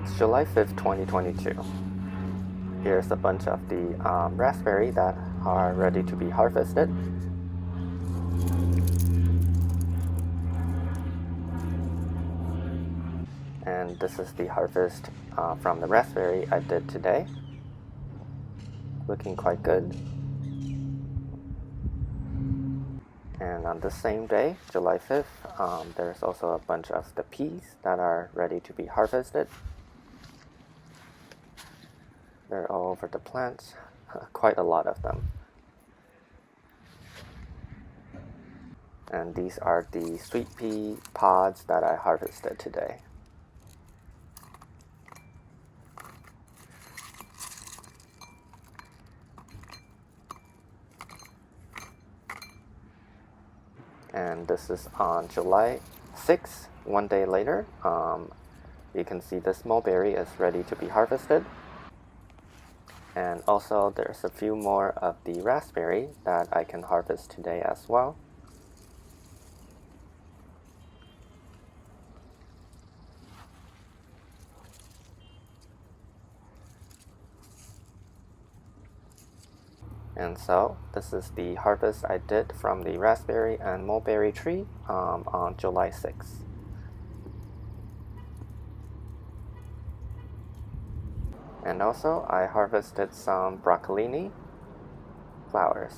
It's July 5th, 2022. Here's a bunch of the raspberry that are ready to be harvested. And this is the harvest from the raspberry I did today. Looking quite good. And on the same day, July 5th, there's also a bunch of the peas that are ready to be harvested. They're all over the plants, quite a lot of them. And these are the sweet pea pods that I harvested today. And this is on July 6th, one day later. You can see this mulberry is ready to be harvested. And also there's a few more of the raspberry that I can harvest today as well. And so this is the harvest I did from the raspberry and mulberry tree on July 6th. And also I harvested some broccolini flowers.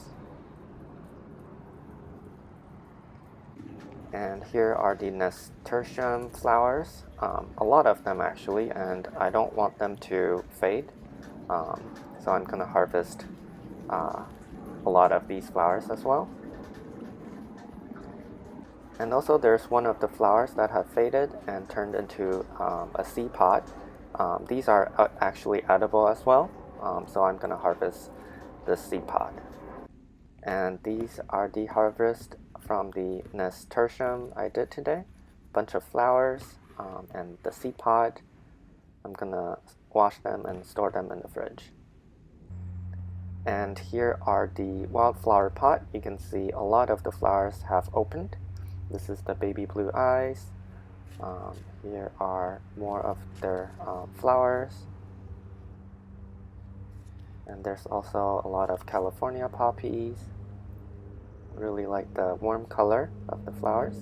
And here are the nasturtium flowers, a lot of them actually, and I don't want them to fade, so I'm gonna harvest a lot of these flowers as well. And also there's one of the flowers that have faded and turned into a seed pod. These are actually edible as well, so I'm gonna harvest the seed pod. And these are the harvest from the nasturtium I did today. Bunch of flowers and the seed pod. I'm gonna wash them and store them in the fridge. And here are the wildflower pot. You can see a lot of the flowers have opened. This is the baby blue eyes. Here are more of their flowers. And there's also a lot of California poppies. Really like the warm color of the flowers.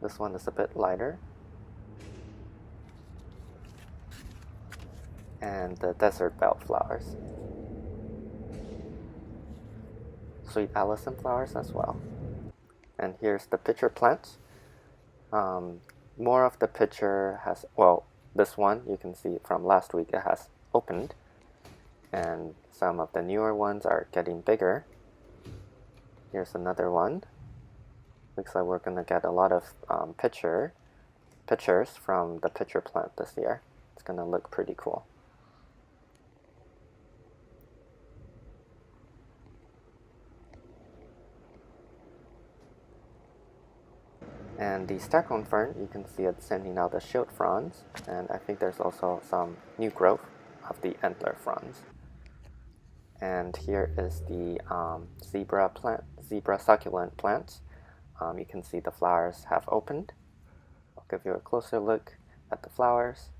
This one is a bit lighter. And the desert belt flowers. Sweet alyssum flowers as well. And here's the pitcher plants. More of the pitcher has, well, this one you can see from last week it has opened, and some of the newer ones are getting bigger. Here's another one. Looks like we're gonna get a lot of pitchers from the pitcher plant this year. It's gonna look pretty cool. And the stag fern, you can see it sending out the shield fronds, and I think there's also some new growth of the antler fronds. And here is the zebra succulent plant. You can see the flowers have opened. I'll give you a closer look at the flowers.